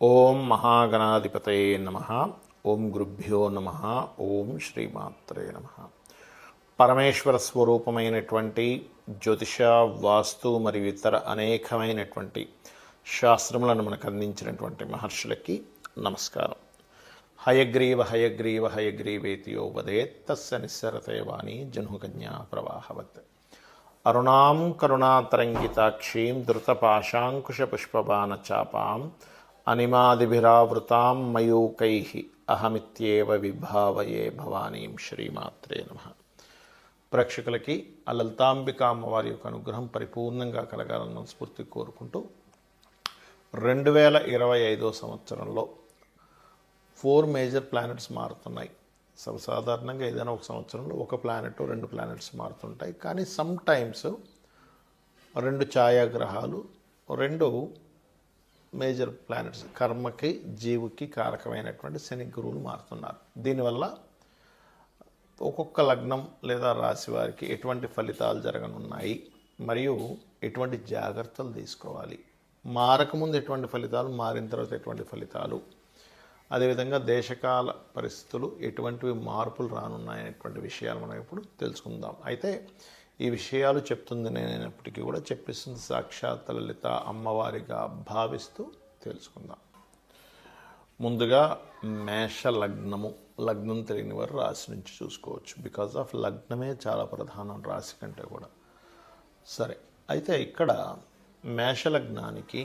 ఓం మహాగణాధిపతయే నమః. ఓం గురుభ్యో నమః. ఓం శ్రీమాత్రే నమః. పరమేశ్వర స్వరూపమైనటువంటి జ్యోతిష, వాస్తు మరియు ఇతర అనేకమైనటువంటి శాస్త్రములను మనకు అందించినటువంటి మహర్షులకి నమస్కారం. హయగ్రీవ హయగ్రీవ హయగ్రీవేతియో వదేత్ తస్య నిస్సరతే వాణి జహ్నుకన్యా ప్రవాహవత్. అరుణాం కరుణాతరంగితాక్షీం ధృతపాశాంకుశపుష్పబాణచాపాం అనిమాదిభిరావృతాం మయూకైః అహమిత్యేవ విభావయే భవానీం. శ్రీమాత్రే నమః. ప్రేక్షకులకి ఆ లలితాంబిక అమ్మవారి యొక్క అనుగ్రహం పరిపూర్ణంగా కలగాలన్న స్ఫూర్తి కోరుకుంటూ 2025 సంవత్సరంలో 4 మేజర్ ప్లానెట్స్ మారుతున్నాయి. సర్వసాధారణంగా ఏదైనా ఒక సంవత్సరంలో ఒక ప్లానెట్ 2 ప్లానెట్స్ మారుతుంటాయి. కానీ సమ్ టైమ్స్ 2 ఛాయాగ్రహాలు 2 మేజర్ ప్లానెట్స్ కర్మకి జీవుకి కారకమైనటువంటి శని గురువులు మారుతున్నారు. దీనివల్ల ఒక్కొక్క లగ్నం లేదా రాశి వారికి ఎటువంటి ఫలితాలు జరగనున్నాయి, మరియు ఎటువంటి జాగ్రత్తలు తీసుకోవాలి, మారకముందు ఎటువంటి ఫలితాలు, మారిన తర్వాత ఎటువంటి ఫలితాలు, అదేవిధంగా దేశకాల పరిస్థితులు ఎటువంటివి మార్పులు రానున్నాయనేటువంటి విషయాలు మనం ఇప్పుడు తెలుసుకుందాం. అయితే ఈ విషయాలు చెప్తుంది నేనైనప్పటికీ కూడా చెప్పిస్తుంది సాక్షాత్ లలిత అమ్మవారిగా భావిస్తూ తెలుసుకుందాం. ముందుగా మేష లగ్నము. లగ్నం తెలియని వారు రాశి నుంచి చూసుకోవచ్చు. బికాజ్ ఆఫ్ లగ్నమే చాలా ప్రధానం రాశి కంటే కూడా. సరే, అయితే ఇక్కడ మేష లగ్నానికి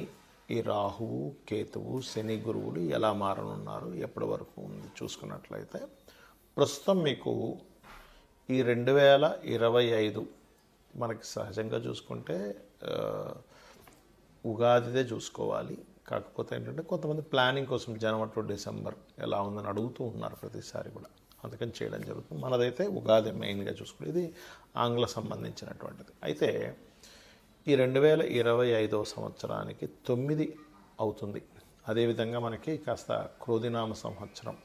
ఈ రాహువు, కేతువు, శని గురువులు ఎలా మారనున్నారు, ఎప్పటి వరకు ఉంది చూసుకున్నట్లయితే, ప్రస్తుతం మీకు ఈ 2025 మనకి సహజంగా చూసుకుంటే ఉగాదిదే చూసుకోవాలి. కాకపోతే ఏంటంటే కొంతమంది ప్లానింగ్ కోసం జనవరి టు డిసెంబర్ ఎలా ఉందని అడుగుతూ ఉన్నారు ప్రతిసారి కూడా, అందుకని చేయడం జరుగుతుంది. మనదైతే ఉగాది మెయిన్గా చూసుకుంటే ఇది ఆంగ్ల సంబంధించినటువంటిది. అయితే ఈ 2025 సంవత్సరానికి 9 అవుతుంది. అదేవిధంగా మనకి కాస్త క్రోధినామ సంవత్సరం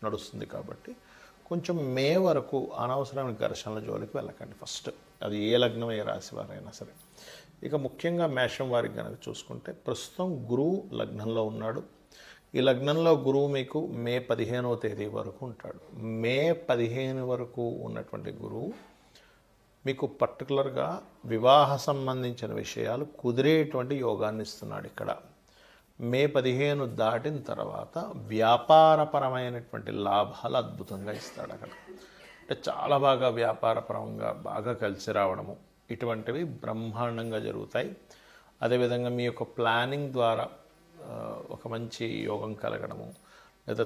నడుస్తుంది కాబట్టి కొంచెం మే వరకు అనవసరమైన ఘర్షణల జోలికి వెళ్ళకండి. ఫస్ట్ అది ఏ లగ్నం ఏ రాశి వారైనా సరే. ఇక ముఖ్యంగా మేషం వారికి కనుక చూసుకుంటే ప్రస్తుతం గురువు లగ్నంలో ఉన్నాడు. ఈ లగ్నంలో గురువు మీకు మే 15వ తేదీ వరకు ఉంటాడు. మే 15 వరకు ఉన్నటువంటి గురువు మీకు పర్టికులర్గా వివాహ సంబంధించిన విషయాలు కుదిరేటువంటి యోగాన్ని ఇస్తున్నాడు. ఇక్కడ మే 15 దాటిన తర్వాత వ్యాపారపరమైనటువంటి లాభాలు అద్భుతంగా ఇస్తాడు. అక్కడ అంటే చాలా బాగా వ్యాపారపరంగా బాగా కలిసి రావడము ఇటువంటివి బ్రహ్మాండంగా జరుగుతాయి. అదేవిధంగా మీ యొక్క ప్లానింగ్ ద్వారా ఒక మంచి యోగం కలగడము, లేదా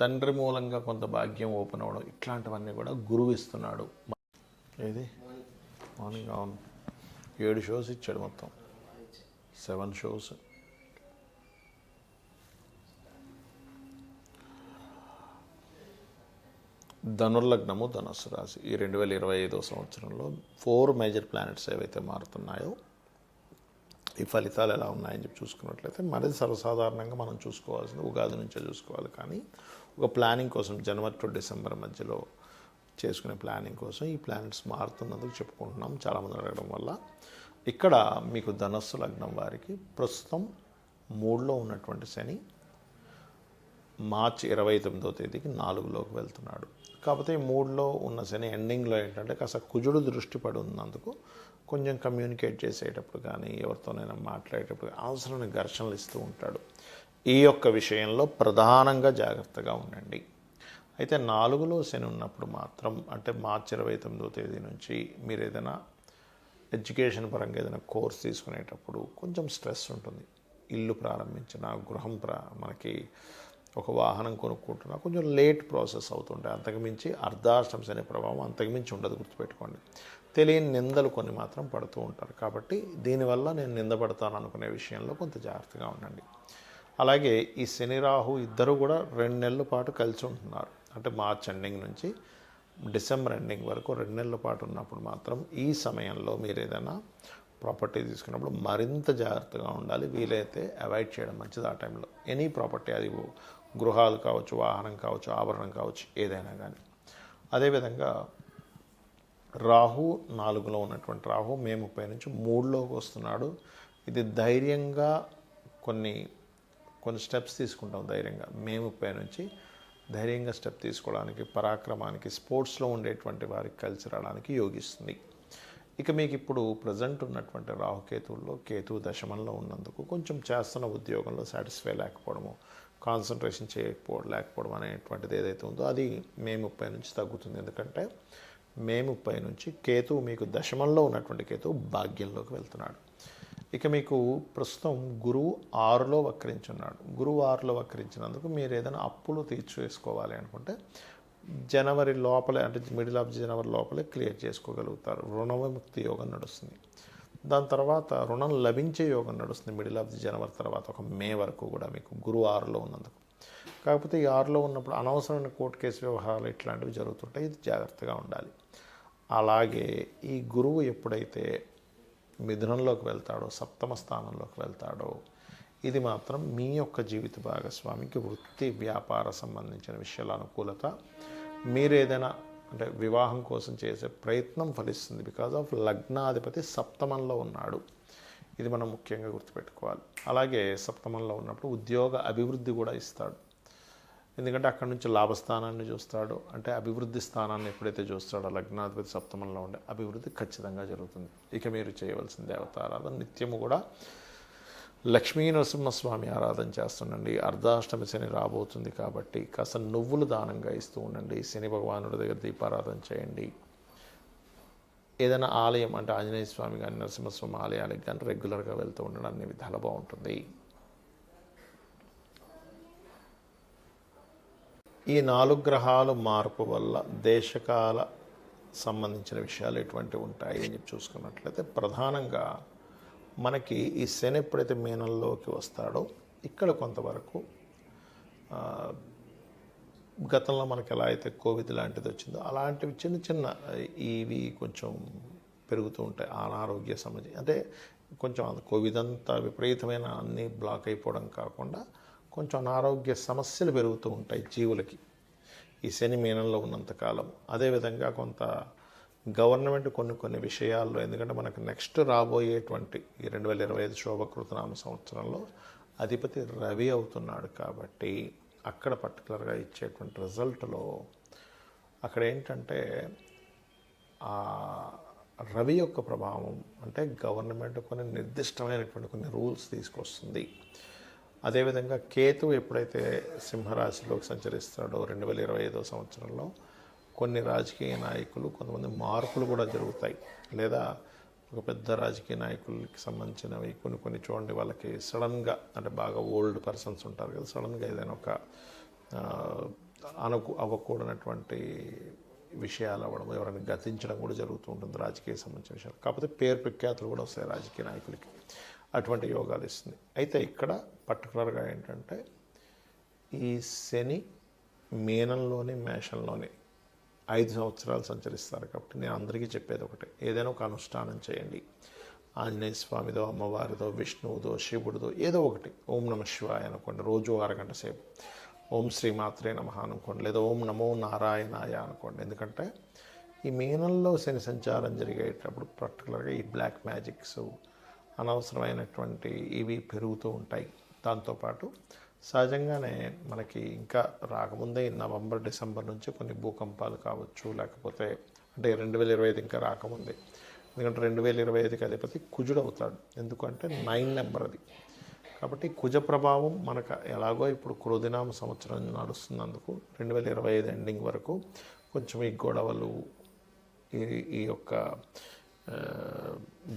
తండ్రి మూలంగా కొంత భాగ్యం ఓపెన్ అవ్వడం, ఇట్లాంటివన్నీ కూడా గురువు ఇస్తున్నాడు. ఏది మార్నింగ్ 7 షోస్ ఇచ్చాడు, మొత్తం 7 షోస్. ధనుర్లగ్నము, ధనుస్సు రాశి. ఈ 2025 సంవత్సరంలో 4 మేజర్ ప్లానెట్స్ ఏవైతే మారుతున్నాయో ఈ ఫలితాలు ఎలా ఉన్నాయని చెప్పి చూసుకున్నట్లయితే, మరి సర్వసాధారణంగా మనం చూసుకోవాల్సింది ఉగాది నుంచే చూసుకోవాలి. కానీ ఒక ప్లానింగ్ కోసం జనవరి టు డిసెంబర్ మధ్యలో చేసుకునే ప్లానింగ్ కోసం ఈ ప్లానెట్స్ మారుతున్నందుకు చెప్పుకుంటున్నాం, చాలామంది అడగడం వల్ల. ఇక్కడ మీకు ధనస్సు లగ్నం వారికి ప్రస్తుతం 3లో ఉన్నటువంటి శని మార్చి 29వ తేదీకి 4లోకి వెళ్తున్నాడు. కాకపోతే ఈ 3లో ఉన్న శని ఎండింగ్లో ఏంటంటే కాస్త కుజుడు దృష్టి పడి ఉన్నందుకు కొంచెం కమ్యూనికేట్ చేసేటప్పుడు కానీ ఎవరితోనైనా మాట్లాడేటప్పుడు అవసరమైన ఘర్షణలు ఇస్తూ ఉంటాడు. ఈ యొక్క విషయంలో ప్రధానంగా జాగ్రత్తగా ఉండండి. అయితే 4లో శని ఉన్నప్పుడు మాత్రం, అంటే మార్చి 29వ తేదీ నుంచి మీరు ఏదైనా ఎడ్యుకేషన్ పరంగా ఏదైనా కోర్స్ తీసుకునేటప్పుడు కొంచెం స్ట్రెస్ ఉంటుంది. ఇల్లు ప్రారంభించిన, గృహం మనకి ఒక వాహనం కొనుక్కుంటున్నా కొంచెం లేట్ ప్రాసెస్ అవుతుంటాయి. అంతకుమించి అర్ధాష్టమ శని ప్రభావం అంతకుమించి ఉండదు, గుర్తుపెట్టుకోండి. తెలియని నిందలు కొన్ని మాత్రం పడుతూ ఉంటారు. కాబట్టి దీనివల్ల నేను నిందపడతాను అనుకునే విషయంలో కొంత జాగ్రత్తగా ఉండండి. అలాగే ఈ శని రాహు ఇద్దరు కూడా 2 నెలల పాటు కలిసి ఉంటున్నారు. అంటే మార్చ్ ఎండింగ్ నుంచి డిసెంబర్ ఎండింగ్ వరకు 2 నెలల పాటు ఉన్నప్పుడు మాత్రం ఈ సమయంలో మీరు ఏదైనా ప్రాపర్టీ తీసుకున్నప్పుడు మరింత జాగ్రత్తగా ఉండాలి. వీలైతే అవాయిడ్ చేయడం మంచిది ఆ టైంలో. ఎనీ ప్రాపర్టీ, అది గృహాలు కావచ్చు, వాహనం కావచ్చు, ఆభరణం కావచ్చు, ఏదైనా కానీ. అదేవిధంగా రాహు 4లో ఉన్నటువంటి రాహు మే 30 నుంచి 3లోకి వస్తున్నాడు. ఇది ధైర్యంగా కొన్ని కొన్ని స్టెప్స్ తీసుకుంటాం ధైర్యంగా. మే 30 నుంచి ధైర్యంగా స్టెప్ తీసుకోవడానికి, పరాక్రమానికి, స్పోర్ట్స్లో ఉండేటువంటి వారికి కలిసి రావడానికి యోగిస్తుంది. ఇక మీకు ఇప్పుడు ప్రజెంట్ ఉన్నటువంటి రాహుకేతువుల్లో కేతువు దశమంలో ఉన్నందుకు కొంచెం చేస్తున్న ఉద్యోగంలో సాటిస్ఫై లేకపోవడము, కాన్సన్ట్రేషన్ లేకపోవడం అనేటువంటిది ఏదైతే ఉందో అది మే 30 నుంచి తగ్గుతుంది. ఎందుకంటే మే 30 నుంచి కేతువు మీకు దశమంలో ఉన్నటువంటి కేతువు భాగ్యంలోకి వెళ్తున్నాడు. ఇక మీకు ప్రస్తుతం గురువు 6లో వక్రించున్నాడు. గురువు 6లో వక్రించినందుకు మీరు ఏదైనా అప్పులు తీర్చేసుకోవాలి అనుకుంటే జనవరి లోపలే, అంటే మిడిల్ ఆఫ్ జనవరి లోపలే క్లియర్ చేసుకోగలుగుతారు. రుణ విముక్తి యోగం నడుస్తుంది. దాని తర్వాత రుణం లభించే యోగం నడుస్తుంది మిడిల్ ఆఫ్ ది జనవరి తర్వాత ఒక మే వరకు కూడా మీకు గురువు 6లో ఉన్నందుకు. కాకపోతే ఈ 6లో ఉన్నప్పుడు అనవసరమైన కోర్టు కేసు వ్యవహారాలు ఇట్లాంటివి జరుగుతుంటాయి. ఇది జాగ్రత్తగా ఉండాలి. అలాగే ఈ గురువు ఎప్పుడైతే మిథునంలోకి వెళ్తాడో, సప్తమ స్థానంలోకి వెళ్తాడో, ఇది మాత్రం మీ యొక్క జీవిత భాగస్వామికి వృత్తి వ్యాపార సంబంధించిన విషయాల అనుకూలత, మీరు ఏదైనా అంటే వివాహం కోసం చేసే ప్రయత్నం ఫలిస్తుంది. బికాజ్ ఆఫ్ లగ్నాధిపతి సప్తమంలో ఉన్నాడు. ఇది మనం ముఖ్యంగా గుర్తుపెట్టుకోవాలి. అలాగే సప్తమంలో ఉన్నప్పుడు ఉద్యోగ అభివృద్ధి కూడా ఇస్తాడు. ఎందుకంటే అక్కడి నుంచి లాభస్థానాన్ని చూస్తాడు. అంటే అభివృద్ధి స్థానాన్ని ఎప్పుడైతే చూస్తాడో లగ్నాధిపతి సప్తమంలో ఉండే అభివృద్ధి ఖచ్చితంగా జరుగుతుంది. ఇక మీరు చేయవలసిన దేవతారాధన నిత్యము కూడా లక్ష్మీ నరసింహస్వామి ఆరాధన చేస్తుండండి. అర్ధాష్టమి శని రాబోతుంది కాబట్టి కాస్త నువ్వులు దానంగా ఇస్తూ ఉండండి. శని భగవానుడి దగ్గర దీపారాధన చేయండి. ఏదైనా ఆలయం అంటే ఆంజనేయ స్వామి కానీ నరసింహస్వామి ఆలయాలకు కానీ రెగ్యులర్గా వెళ్తూ ఉండడం అన్ని విధాలు బాగుంటుంది. ఈ 4 గ్రహాలు మార్పు వల్ల దేశకాల సంబంధించిన విషయాలు ఎటువంటివి ఉంటాయి అని చెప్పి చూసుకున్నట్లయితే ప్రధానంగా మనకి ఈ శని ఎప్పుడైతే మీనంలోకి వస్తాడో ఇక్కడ కొంతవరకు గతంలో మనకి ఎలా అయితే కోవిడ్ లాంటిది వచ్చిందో అలాంటివి చిన్న చిన్న ఇవి కొంచెం పెరుగుతూ ఉంటాయి. అనారోగ్య సమస్య అంటే కొంచెం కోవిడ్ అంతా విపరీతమైన అన్నీ బ్లాక్ అయిపోవడం కాకుండా కొంచెం అనారోగ్య సమస్యలు పెరుగుతూ ఉంటాయి జీవులకి ఈ శని మీనంలో ఉన్నంతకాలం. అదేవిధంగా కొంత గవర్నమెంట్ కొన్ని విషయాల్లో, ఎందుకంటే మనకు నెక్స్ట్ రాబోయేటువంటి ఈ 2025 శోభకృతనామ సంవత్సరంలో అధిపతి రవి అవుతున్నాడు కాబట్టి అక్కడ పర్టికులర్గా ఇచ్చేటువంటి రిజల్ట్లో అక్కడ ఏంటంటే రవి యొక్క ప్రభావం అంటే గవర్నమెంట్ కొన్ని నిర్దిష్టమైనటువంటి కొన్ని రూల్స్ తీసుకొస్తుంది. అదేవిధంగా కేతువు ఎప్పుడైతే సింహరాశిలోకి సంచరిస్తాడో 2025 సంవత్సరంలో కొన్ని రాజకీయ నాయకులు కొంతమంది మార్పులు కూడా జరుగుతాయి. లేదా ఒక పెద్ద రాజకీయ నాయకులకి సంబంధించినవి కొన్ని చూడండి, వాళ్ళకి సడన్గా అంటే బాగా ఓల్డ్ పర్సన్స్ ఉంటారు కదా, సడన్గా ఏదైనా ఒక అవ్వకూడనటువంటి విషయాలు అవ్వడం, ఎవరైనా గతించడం కూడా జరుగుతూ ఉంటుంది రాజకీయ సంబంధించిన విషయాలు. కాకపోతే పేరు ప్రఖ్యాతులు కూడా వస్తాయి రాజకీయ నాయకులకి, అటువంటి యోగాలు ఇస్తుంది. అయితే ఇక్కడ పర్టికులర్గా ఏంటంటే ఈ శని మీనంలోని మేషంలోని 5 సంవత్సరాలు సంచరిస్తారు కాబట్టి నేను అందరికీ చెప్పేది ఒకటే, ఏదైనా ఒక అనుష్ఠానం చేయండి. ఆంజనేయ స్వామిదో, అమ్మవారిదో, విష్ణువుదో, శివుడిదో ఏదో ఒకటి, ఓం నమ శివాయ అనుకోండి, రోజు 6 గంట సేపు ఓం శ్రీమాత్రే నమః అనుకోండి, లేదా ఓం నమో నారాయణాయ అనుకోండి. ఎందుకంటే ఈ మీనంలో శని సంచారం జరిగేటప్పుడు పర్టికులర్గా ఈ బ్లాక్ మ్యాజిక్స్ అనవసరమైనటువంటి ఇవి పెరుగుతూ ఉంటాయి. దాంతోపాటు సహజంగానే మనకి ఇంకా రాకముందే నవంబర్ డిసెంబర్ నుంచి కొన్ని భూకంపాలు కావచ్చు, లేకపోతే అంటే 2025 ఇంకా రాకముందే, ఎందుకంటే 2025కి అధిపతి కుజుడు అవుతాడు. ఎందుకంటే 9 నెంబర్ అది. కాబట్టి కుజ ప్రభావం మనకు ఎలాగో ఇప్పుడు క్రోధినామ సంవత్సరం నడుస్తున్నందుకు 2025 ఎండింగ్ వరకు కొంచెం ఈ గొడవలు, ఈ యొక్క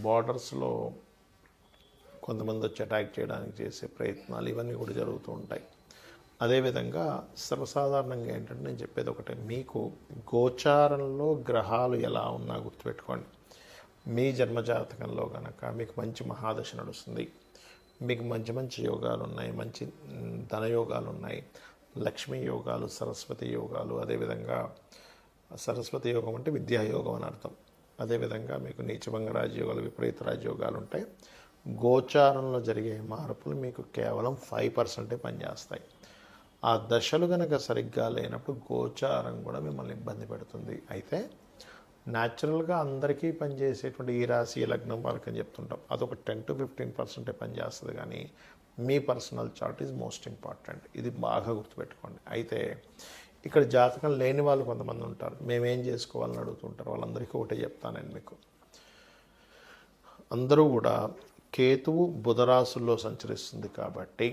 బార్డర్స్లో కొంతమంది వచ్చి అటాక్ చేయడానికి చేసే ప్రయత్నాలు ఇవన్నీ కూడా జరుగుతూ ఉంటాయి. అదేవిధంగా సర్వసాధారణంగా ఏంటంటే నేను చెప్పేది ఒకటే, మీకు గోచారంలో గ్రహాలు ఎలా ఉన్నా గుర్తుపెట్టుకోండి. మీ జన్మజాతకంలో కనుక మీకు మంచి మహాదశ నడుస్తుంది, మీకు మంచి యోగాలు ఉన్నాయి, మంచి ధనయోగాలు ఉన్నాయి, లక్ష్మీ యోగాలు, సరస్వతి యోగాలు, అదేవిధంగా సరస్వతి యోగం అంటే విద్యాయోగం అని అర్థం. అదేవిధంగా మీకు నీచభంగ రాజయోగాలు, విపరీత రాజయోగాలు ఉంటాయి. గోచారంలో జరిగే మార్పులు మీకు కేవలం 5% పనిచేస్తాయి. ఆ దశలు కనుక సరిగ్గా లేనప్పుడు గోచారం కూడా మిమ్మల్ని ఇబ్బంది పెడుతుంది. అయితే న్యాచురల్గా అందరికీ పనిచేసేటువంటి ఈ రాశి లగ్నం వాళ్ళకని చెప్తుంటాం, అదొక 10 to 15% పనిచేస్తుంది. కానీ మీ personal chart is most important. ఇది బాగా గుర్తుపెట్టుకోండి. అయితే ఇక్కడ జాతకం లేని వాళ్ళు కొంతమంది ఉంటారు, మేమేం చేసుకోవాలని అడుగుతుంటారు. వాళ్ళందరికీ ఒకటే చెప్తాను నేను మీకు. అందరూ కూడా కేతువు బుధరాశుల్లో సంచరిస్తుంది కాబట్టి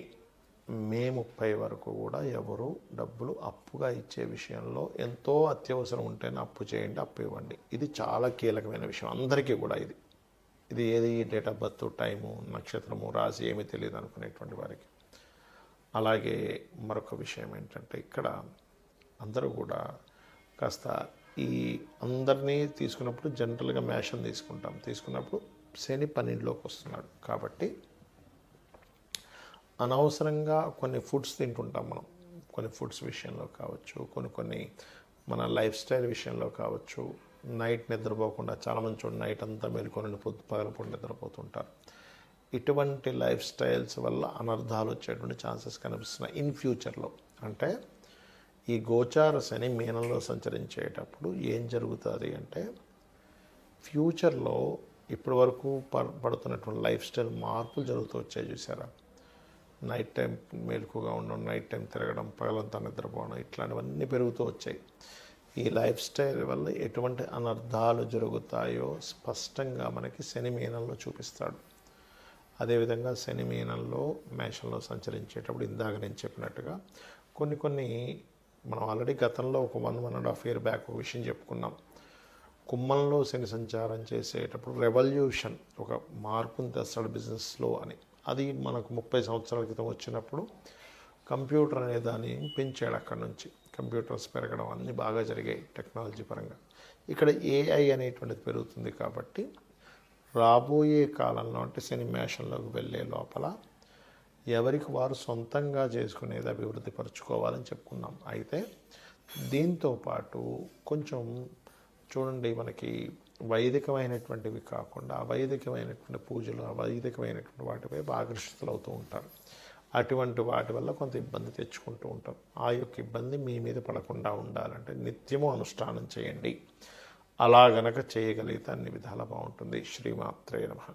మే 30 వరకు కూడా ఎవరు డబ్బులు అప్పుగా ఇచ్చే విషయంలో ఎంతో అత్యవసరం ఉంటేనే అప్పు చేయండి, అప్పు ఇవ్వండి. ఇది చాలా కీలకమైన విషయం అందరికీ కూడా. ఇది ఏది డేట్ ఆఫ్ బర్త్, టైము, నక్షత్రము, రాశి ఏమీ తెలియదు అనుకునేటువంటి వారికి. అలాగే మరొక విషయం ఏంటంటే ఇక్కడ అందరూ కూడా కాస్త ఈ అందరినీ తీసుకున్నప్పుడు జనరల్గా మేషం తీసుకున్నప్పుడు శని 12లోకి వస్తున్నాడు కాబట్టి అనవసరంగా కొన్ని ఫుడ్స్ తింటుంటాం మనం. కొన్ని ఫుడ్స్ విషయంలో కావచ్చు, కొన్ని మన లైఫ్ స్టైల్ విషయంలో కావచ్చు. నైట్ నిద్రపోకుండా చాలామంది చూడండి నైట్ అంతా మేలుకొని పగలపూట నిద్రపోతుంటారు. ఇటువంటి లైఫ్ స్టైల్స్ వల్ల అనర్థాలు వచ్చేటువంటి ఛాన్సెస్ కనిపిస్తున్నాయి ఇన్ ఫ్యూచర్లో. అంటే ఈ గోచార శని మీనంలో సంచరించేటప్పుడు ఏం జరుగుతుంది అంటే ఫ్యూచర్లో ఇప్పటి వరకు పడుతున్నటువంటి లైఫ్ స్టైల్ మార్పులు జరుగుతూ వచ్చాయి చూసారా. నైట్ టైం మేలుకుగా ఉండడం, నైట్ టైం తిరగడం, పగలంతా నిద్రపోవడం, ఇట్లాంటివన్నీ పెరుగుతూ వచ్చాయి. ఈ లైఫ్ స్టైల్ వల్ల ఎటువంటి అనర్థాలు జరుగుతాయో స్పష్టంగా మనకి శని మీనంలో చూపిస్తాడు. అదేవిధంగా శని మీనంలో మేషంలో సంచరించేటప్పుడు ఇందాక నేను చెప్పినట్టుగా కొన్ని మనం ఆల్రెడీ గతంలో ఒక 1.5 year బ్యాక్ ఒక విషయం చెప్పుకున్నాం. కుంభంలో శని సంచారం చేసేటప్పుడు రెవల్యూషన్, ఒక మార్పుని తెస్తాడు బిజినెస్లో అని. అది మనకు 30 సంవత్సరాల క్రితం వచ్చినప్పుడు కంప్యూటర్ అనే దాన్ని పెంచాడు. అక్కడ నుంచి కంప్యూటర్స్ పెరగడం అన్నీ బాగా జరిగాయి టెక్నాలజీ పరంగా. ఇక్కడ ఏఐ అనేటువంటిది పెరుగుతుంది కాబట్టి రాబోయే కాలంలో అంటే శని మేషంలోకి వెళ్ళే లోపల ఎవరికి వారు సొంతంగా చేసుకునేది అభివృద్ధి పరుచుకోవాలని చెప్పుకున్నాం. అయితే దీంతో పాటు కొంచెం చూడండి, మనకి వైదికమైనటువంటివి కాకుండా అవైదికమైనటువంటి పూజలు, అవైదికమైనటువంటి వాటిపై ఆకర్షితులు అవుతూ ఉంటారు. అటువంటి వాటి వల్ల కొంత ఇబ్బంది తెచ్చుకుంటూ ఉంటారు. ఆ యొక్క ఇబ్బంది మీ మీద పడకుండా ఉండాలంటే నిత్యము అనుష్ఠానం చేయండి. అలా గనక చేయగలిగితే అన్ని విధాలా బాగుంటుంది. శ్రీమాత్రే నమః.